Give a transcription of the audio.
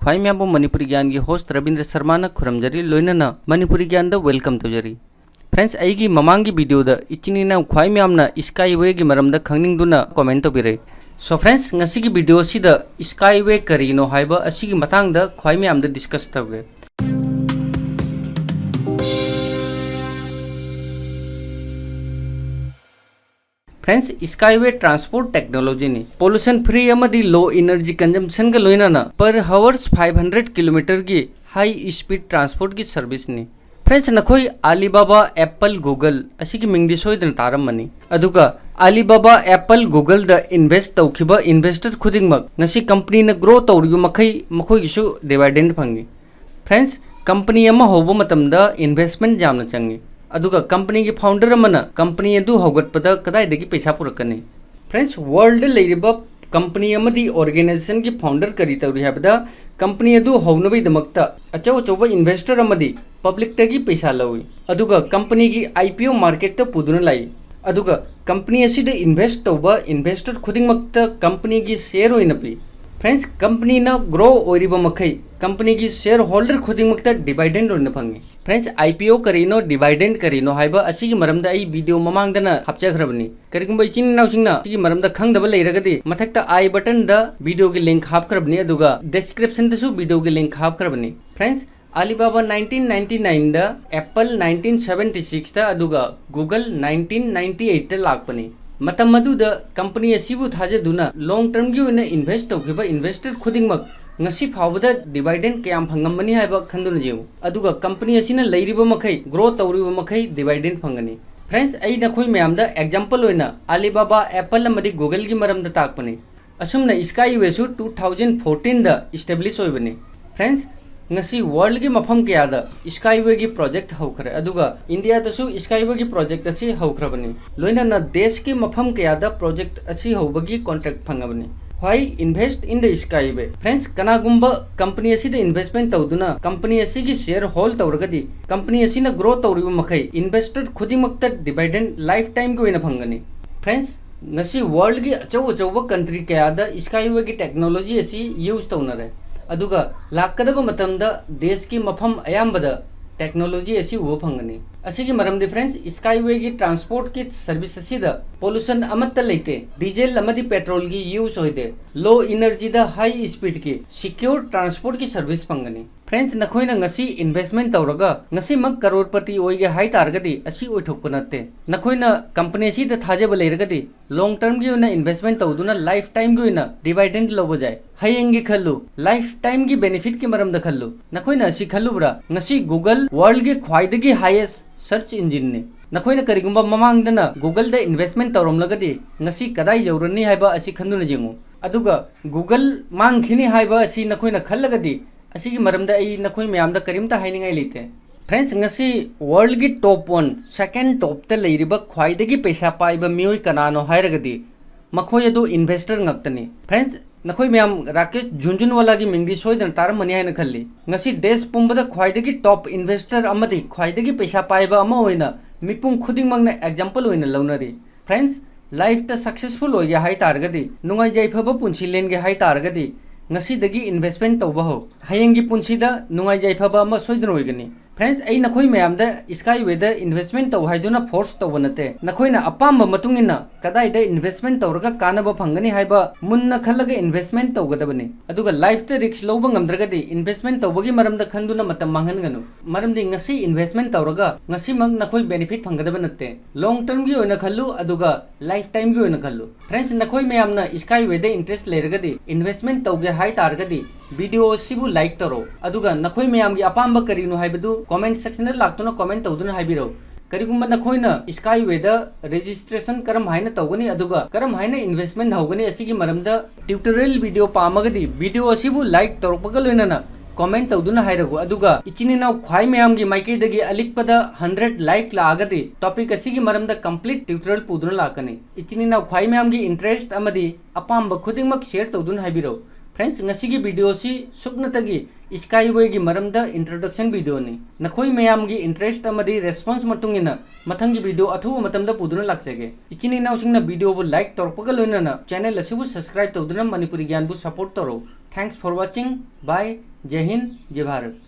ख्वाई म्याबो मणिपुरी ज्ञान की होस्ट रविंद्र शर्मा न खुरमजरी लोइनना मणिपुरी ज्ञान द वेलकम तौजरी। फ्रेंड्स अगी ममांगी वीडियो द इचिनीना ख्वाई म्यामना स्काईवे की मरमदा खंगनिंगदुना कमेंट तौबिरे। सो फ्रेंड्स ngasi की वीडियो सिदा स्काईवे करीनो हाइबा असिगी मतांग द ख्वाई म्याम द डिस्कस तौगे। फ्रेंड्स स्काईवे ट्रांसपोर्ट टेक्नोलॉजी ने पोल्यूशन फ्री अमदी लो एनर्जी कंजम्पशन का लोइनाना पर हावर्स 500 किलोमीटर की हाई स्पीड ट्रांसपोर्ट की सर्विस ने। फ्रेंड्स नखोई अलीबाबा एप्पल गूगल असिगी मिंगदी सोइदन तारमनी अदुगा Alibaba Apple Google the invest तौखिबा इन्वेस्टर खुदिंगमक ngasi कंपनी न ग्रो तौरिबा मखै मखोइगिसु डिविडेंड फंगी। फ्रेंड्स कंपनी अमा होबो मतमदा इन्वेस्टमेंट जामना चंगी अदुगा कंपनी की फाउंडर अमना कंपनी अदु होगतपदा कदाइदगी पैसा पुरकनी। फ्रेंड्स वर्ल्ड लेरिबा कंपनी अमदी ऑर्गेनाइजेशन की फाउंडर करी तौरी हाबदा कंपनी अदु होनबैदमक्ता अचौ अचौबा इन्वेस्टर अमदी पब्लिक तगी पैसा लौई अदुगा कंपनी की आईपीओ मार्केट त पुदुना लाई अदुगा कंपनी असिद इन्वेस्ट तौबा इन्वेस्टर खुदिंगमक्ता कंपनी की शेयर होइना पी। फ्रेंड्स कंपनी न ग्रो ओरिबा मखै कंपनी की शेयर होल्डर खुदिंगमक्ता डिविडेंड ओरना फंगी। फ्रेंड्स आईपीओ करीनो डिविडेंड करीनो हाइबा असिगी मरमदा आई वीडियो ममांगदना हापचखरबनी करिगुंबा इचिन नाउसिंगना सिगी मरमदा खंगदबा लेरगदी मथक्ता आई बटन द वीडियो की लिंक हापखरबनी अदुगा डिस्क्रिप्शन दसु वीडियो की लिंक हापखरबनी। फ्रेंड्स अलीबाबा 1999 द एप्पल 1976 दा अदुगा गूगल 1998 दा लाकपनी मतम मदुदा कंपनी असिबु थाजदुना लॉन्ग टर्म की ओइना इन्वेस्ट तौखिबा इन्वेस्टर खुदिंगमक ngasi फावबदा डिविडेंड कयाम फंगमनी हाइबा खंदुना जेउ अदुगा कंपनी असिना लैरिबा मखै ग्रो तौरिबा मखै डिविडेंड फंगनी। फ्रेंड्स आई नखोई म्यामदा एग्जांपल ओइना अलीबाबा एप्पल अमदी गूगल की मरमदा ताकपनी असुमना स्काईवेसु 2014 दा एस्टैब्लिश ओइबनी। फ्रेंड्स ngasi वर्ल्ड की मफम कयादा स्काईवे की प्रोजेक्ट हौखरे अदुगा इंडिया दसु स्काईवे की प्रोजेक्ट असि हौखरबनी लोइना न देश की मफम कयादा प्रोजेक्ट असि हौबगी कॉन्ट्रैक्ट फंगबनी। Why invest in the skyway? Friends कनागुंबा कंपनी असिदा इन्वेस्टमेंट तौदुना कंपनी असिगी शेयर होल्ड तौरगदी कंपनी असिना ग्रो तौरिबा मखै इन्वेस्टर खुदिमक्ता डिविडेंड लाइफ टाइम की ओइना फंगनी। फ्रेंड्स ngasi वर्ल्ड की अचौ अचौबा कंट्री कयादा स्काईवे की टेक्नोलॉजी असि यूज तौनरे अदुगा लाकदबा मतमदा देश की मफम अयामबदा टेक्नोलॉजी असी उब फंगनी। असिगी मरमदी फ्रेंड्स स्काईवे की ट्रांसपोर्ट की सर्विस असिदा पोल्यूशन अमत्ता लेते डीजल अमदी पेट्रोल की यूज होइदे लो एनर्जी द हाई स्पीड की सिक्योर ट्रांसपोर्ट की सर्विस फंगनी। फ्रेंड्स नखोइना ngasi इन्वेस्टमेंट तौरगा ngasi मक करोड़पति ओइगे हाई तारगदी असी ओइथोकप नते नखोइना कंपनी असी द थाजेबा लेरगदी लॉन्ग टर्म की ओइना इन्वेस्टमेंट तौदुना लाइफ टाइम की ओइना डिविडेंड लौबा जाय हयेंगी खल्लु लाइफ टाइम की बेनिफिट की मरमदा खल्लु नखोइना असी खल्लुब्रा ngasi गूगल वर्ल्ड की ख्वाइदगी हाईएस्ट सर्च इंजिन ने नखोइना करिगुंबा ममांगदना गूगल द इन्वेस्टमेंट तौरमलगदी ngasi कदाई यौरनी हाइबा असी खंदुना जेंगु अदुगा गूगल मांगखिनी हाइबा असी नखोइना खल्लगदी असिगी मरमदा आई नखोइ म्यामदा करिमता हाइनिंगाई लेते। फ्रेंड्स ngasi वर्ल्ड की टॉप 1 सेकंड टॉप त लेरिबा ख्वाइदगी पैसा पाइबा मियोइ कनानो हाइरगदी मखोइ अदु इन्वेस्टर ngakतनी। फ्रेंड्स नखोइ म्याम राकेश झुंझुनवाला की मिंगदी सोइदन तारमनी हाइना खल्ली ngasi देश पुंबदा ख्वाइदगी टॉप इन्वेस्टर अमदी ख्वाइदगी पैसा पाइबा अमा ओइना मिपुंग खुदिंगमंगना एग्जांपल ओइना लौनरी। फ्रेंड्स लाइफ ता सक्सेसफुल होइगे हाइ तारगदी नुंगाइ जाइफबा पुंछि लेनगे हाइ तारगदी ngasi इन्वेस्टमेंट तौबा हो हयेंगी पुंसीदा नुंगाइ जाइफबा अमा सोइदन ओइगनी। फ्रेंड्स आई नखोइ म्यामदा स्काईवे द इन्वेस्टमेंट तौ हाइदुना फोर्स तौबा नते नखोइना अपाम्बा मतुंगिना कदाइदा इन्वेस्टमेंट तौरगा कानबा फंगनी हाइबा मुन्ना खल्लगा इन्वेस्टमेंट तौगदबनी अदुगा लाइफ त रिस्क लौबा ngamdragadi इन्वेस्टमेंट तौबगी मरमदा खंदुना मतम मांगनगनु मरमदी ngasi इन्वेस्टमेंट तौरगा ngasi मग नखोइ बेनिफिट फंगदबा नते लॉन्ग टर्म की ओइना खल्लु अदुगा लाइफ टाइम की ओइना खल्लु। फ्रेंड्स नखोइ म्यामना स्काईवे द इंटरेस्ट लेरगदी इन्वेस्टमेंट तौगे हाइ तारगदी वीडियो सिबु लाइक तरो अदुगा नखोइ म्यामगी अपाम्बा करिनु हाइबदु कमेंट सेक्शन द लाक्तुना कमेंट तौदुना हाइबिरो करिगुंबा नखोइना स्काईवे द रजिस्ट्रेशन करम हाइना तौगनी अदुगा करम हाइना इन्वेस्टमेंट हौगनी असिगी मरमदा ट्यूटोरियल वीडियो पामगदी वीडियो असिबु लाइक तौरपगा लोइनाना कमेंट तौदुना हाइरगु अदुगा इचिनिनाउ ख्वाइ म्यामगी माइकेदगी अलिकपदा 100 लाइक लागदी टॉपिक असिगी मरमदा कंप्लीट ट्यूटोरियल पुदुना लाकनी इचिनिनाउ ख्वाइ म्यामगी इंटरेस्ट अमदी अपाम्बा खुदिंगमक शेयर तौदुना हाइबिरो। फ्रेंड्स ngasi वीडियो सी सुकनतगी स्काईवे की मरमदा इंट्रोडक्शन वीडियो ने नखोइ मयामगी इंटरेस्ट अमदी रेस्पॉन्स मतुंगिना मथंगी वीडियो अथु मतमदा पुदुना लाक्सेगे इचिनी नाउसिंगना वीडियो बु लाइक तौरपगा लोइनाना चैनल असिबु सब्सक्राइब तौदुना मणिपुरी ज्ञान बु support तौरो। Thanks for watching bye जय हिंद, जय भारत।